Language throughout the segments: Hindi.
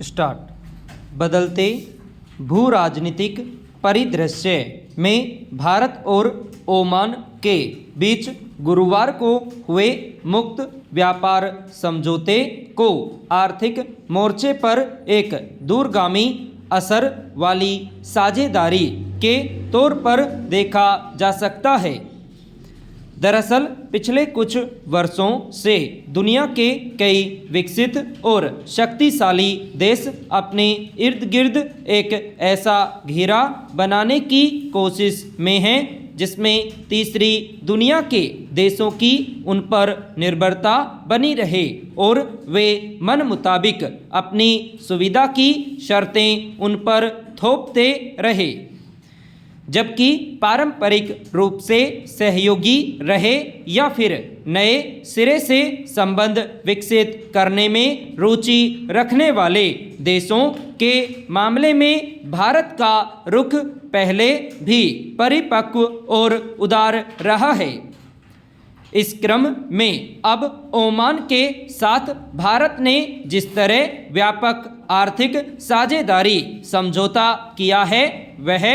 स्टार्ट। बदलते भू राजनीतिक परिदृश्य में भारत और ओमान के बीच गुरुवार को हुए मुक्त व्यापार समझौते को आर्थिक मोर्चे पर एक दूरगामी असर वाली साझेदारी के तौर पर देखा जा सकता है। दरअसल पिछले कुछ वर्षों से दुनिया के कई विकसित और शक्तिशाली देश अपने इर्द गिर्द एक ऐसा घेरा बनाने की कोशिश में हैं जिसमें तीसरी दुनिया के देशों की उन पर निर्भरता बनी रहे और वे मन मुताबिक अपनी सुविधा की शर्तें उन पर थोपते रहे, जबकि पारंपरिक रूप से सहयोगी रहे या फिर नए सिरे से संबंध विकसित करने में रुचि रखने वाले देशों के मामले में भारत का रुख पहले भी परिपक्व और उदार रहा है। इस क्रम में अब ओमान के साथ भारत ने जिस तरह व्यापक आर्थिक साझेदारी समझौता किया है वह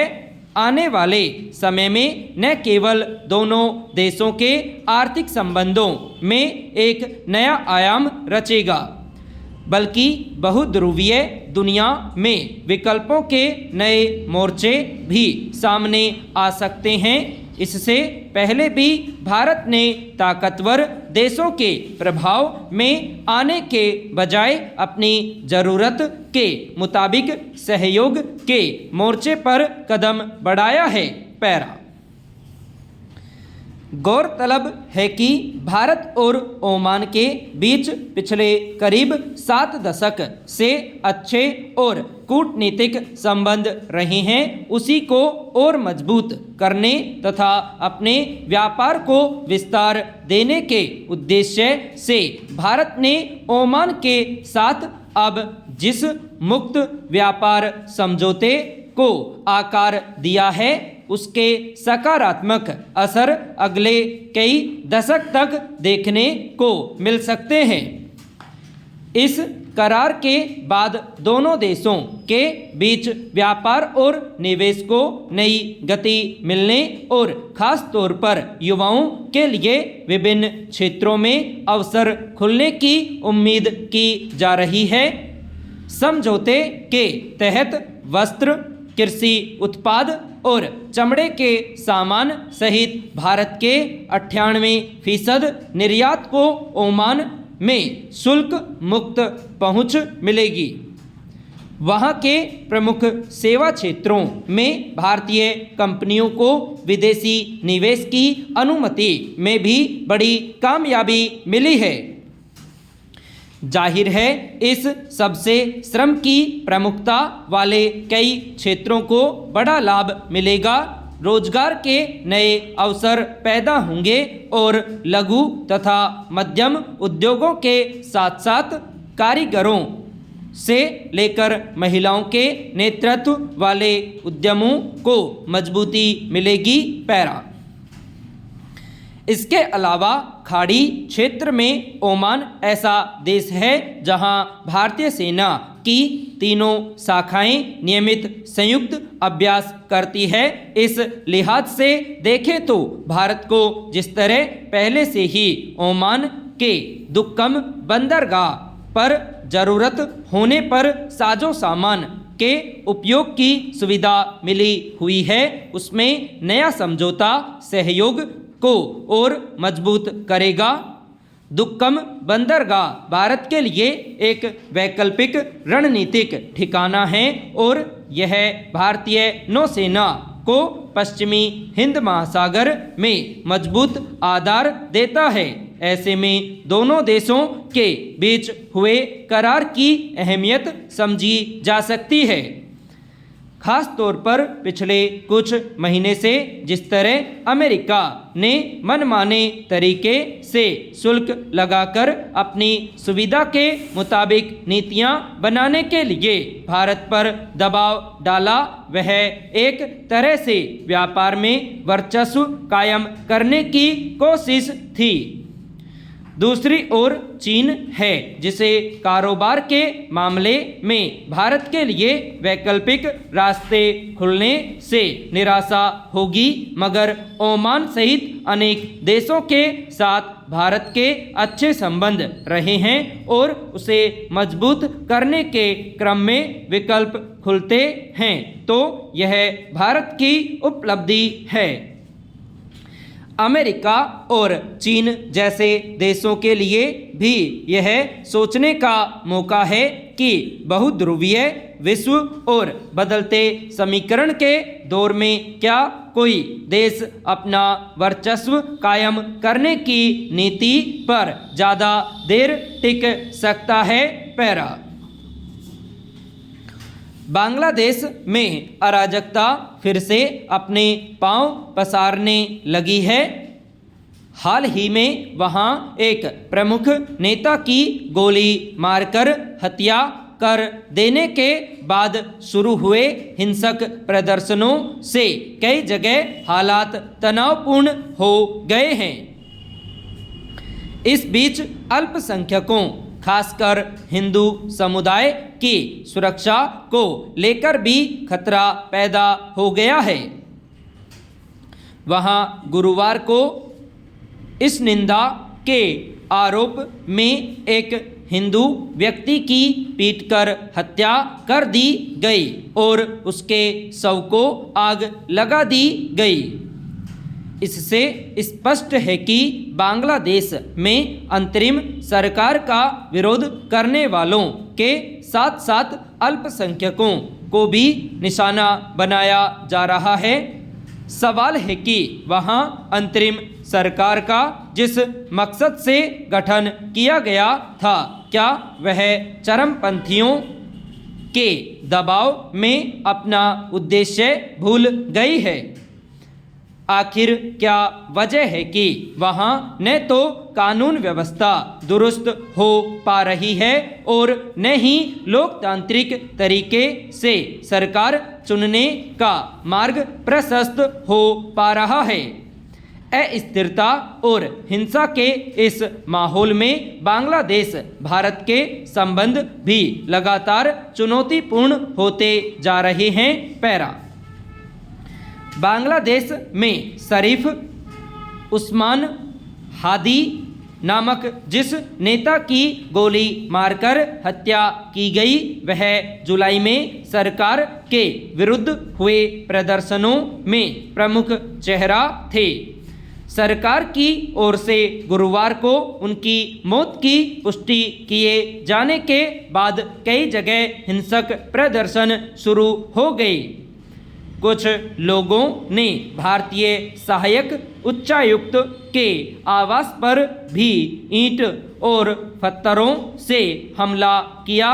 आने वाले समय में न केवल दोनों देशों के आर्थिक संबंधों में एक नया आयाम रचेगा, बल्कि बहुध्रुवीय दुनिया में विकल्पों के नए मोर्चे भी सामने आ सकते हैं। इससे पहले भी भारत ने ताकतवर देशों के प्रभाव में आने के बजाय अपनी ज़रूरत के मुताबिक सहयोग के मोर्चे पर कदम बढ़ाया है। पैरा। गौरतलब है कि भारत और ओमान के बीच पिछले करीब 7 दशक से अच्छे और कूटनीतिक संबंध रहे हैं। उसी को और मजबूत करने तथा अपने व्यापार को विस्तार देने के उद्देश्य से भारत ने ओमान के साथ अब जिस मुक्त व्यापार समझौते को आकार दिया है उसके सकारात्मक असर अगले कई दशक तक देखने को मिल सकते हैं। इस करार के बाद दोनों देशों के बीच व्यापार और निवेश को नई गति मिलने और खास तौर पर युवाओं के लिए विभिन्न क्षेत्रों में अवसर खुलने की उम्मीद की जा रही है। समझौते के तहत वस्त्र, कृषि उत्पाद और चमड़े के सामान सहित भारत के 98% निर्यात को ओमान में शुल्क मुक्त पहुंच मिलेगी। वहां के प्रमुख सेवा क्षेत्रों में भारतीय कंपनियों को विदेशी निवेश की अनुमति में भी बड़ी कामयाबी मिली है। जाहिर है इस सबसे श्रम की प्रमुखता वाले कई क्षेत्रों को बड़ा लाभ मिलेगा। रोजगार के नए अवसर पैदा होंगे और लघु तथा मध्यम उद्योगों के साथ साथ कारीगरों से लेकर महिलाओं के नेतृत्व वाले उद्यमों को मजबूती मिलेगी। पैरा। इसके अलावा खाड़ी क्षेत्र में ओमान ऐसा देश है जहां भारतीय सेना की तीनों शाखाएं नियमित संयुक्त अभ्यास करती है। इस लिहाज से देखें तो भारत को जिस तरह पहले से ही ओमान के दुक्कम बंदरगाह पर जरूरत होने पर साजो सामान के उपयोग की सुविधा मिली हुई है, उसमें नया समझौता सहयोग को और मजबूत करेगा। दुक्कम बंदरगाह भारत के लिए एक वैकल्पिक रणनीतिक ठिकाना है और यह भारतीय नौसेना को पश्चिमी हिंद महासागर में मजबूत आधार देता है। ऐसे में दोनों देशों के बीच हुए करार की अहमियत समझी जा सकती है। खास तौर पर पिछले कुछ महीने से जिस तरह अमेरिका ने मनमाने तरीके से शुल्क लगाकर अपनी सुविधा के मुताबिक नीतियां बनाने के लिए भारत पर दबाव डाला, वह एक तरह से व्यापार में वर्चस्व कायम करने की कोशिश थी। दूसरी ओर चीन है, जिसे कारोबार के मामले में भारत के लिए वैकल्पिक रास्ते खुलने से निराशा होगी, मगर ओमान सहित अनेक देशों के साथ भारत के अच्छे संबंध रहे हैं और उसे मजबूत करने के क्रम में विकल्प खुलते हैं, तो यह भारत की उपलब्धि है। अमेरिका और चीन जैसे देशों के लिए भी यह सोचने का मौका है कि बहुध्रुवीय विश्व और बदलते समीकरण के दौर में क्या कोई देश अपना वर्चस्व कायम करने की नीति पर ज़्यादा देर टिक सकता है। पैरा। बांग्लादेश में अराजकता फिर से अपने पांव पसारने लगी है। हाल ही में वहां एक प्रमुख नेता की गोली मारकर हत्या कर देने के बाद शुरू हुए हिंसक प्रदर्शनों से कई जगह हालात तनावपूर्ण हो गए हैं। इस बीच अल्पसंख्यकों, खासकर हिंदू समुदाय की सुरक्षा को लेकर भी खतरा पैदा हो गया है। वहां गुरुवार को इस निंदा के आरोप में एक हिंदू व्यक्ति की पीटकर हत्या कर दी गई और उसके शव को आग लगा दी गई। इससे स्पष्ट है कि बांग्लादेश में अंतरिम सरकार का विरोध करने वालों के साथ साथ अल्पसंख्यकों को भी निशाना बनाया जा रहा है। सवाल है कि वहां अंतरिम सरकार का जिस मकसद से गठन किया गया था, क्या वह चरमपंथियों के दबाव में अपना उद्देश्य भूल गई है? आखिर क्या वजह है कि वहां न तो कानून व्यवस्था दुरुस्त हो पा रही है और न ही लोकतांत्रिक तरीके से सरकार चुनने का मार्ग प्रशस्त हो पा रहा है? अस्थिरता और हिंसा के इस माहौल में बांग्लादेश भारत के संबंध भी लगातार चुनौतीपूर्ण होते जा रहे हैं। पैरा। बांग्लादेश में शरीफ उस्मान हादी नामक जिस नेता की गोली मारकर हत्या की गई, वह जुलाई में सरकार के विरुद्ध हुए प्रदर्शनों में प्रमुख चेहरा थे। सरकार की ओर से गुरुवार को उनकी मौत की पुष्टि किए जाने के बाद कई जगह हिंसक प्रदर्शन शुरू हो गए। कुछ लोगों ने भारतीय सहायक उच्चायुक्त के आवास पर भी ईंट और पत्थरों से हमला किया।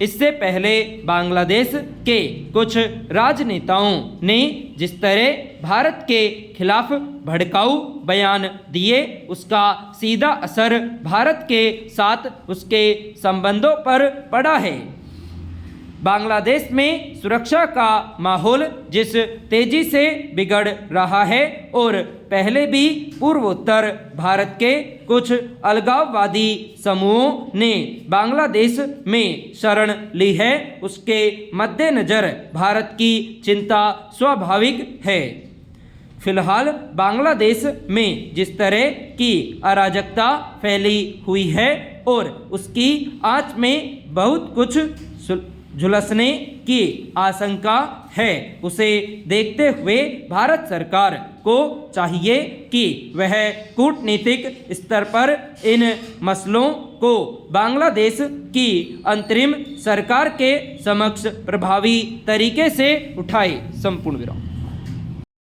इससे पहले बांग्लादेश के कुछ राजनेताओं ने जिस तरह भारत के खिलाफ भड़काऊ बयान दिए, उसका सीधा असर भारत के साथ उसके संबंधों पर पड़ा है। बांग्लादेश में सुरक्षा का माहौल जिस तेजी से बिगड़ रहा है और पहले भी पूर्वोत्तर भारत के कुछ अलगाववादी समूहों ने बांग्लादेश में शरण ली है, उसके मद्देनज़र भारत की चिंता स्वाभाविक है। फिलहाल बांग्लादेश में जिस तरह की अराजकता फैली हुई है और उसकी आंच में बहुत कुछ झुलसने की आशंका है, उसे देखते हुए भारत सरकार को चाहिए कि वह कूटनीतिक स्तर पर इन मसलों को बांग्लादेश की अंतरिम सरकार के समक्ष प्रभावी तरीके से उठाए। संपूर्ण विराम।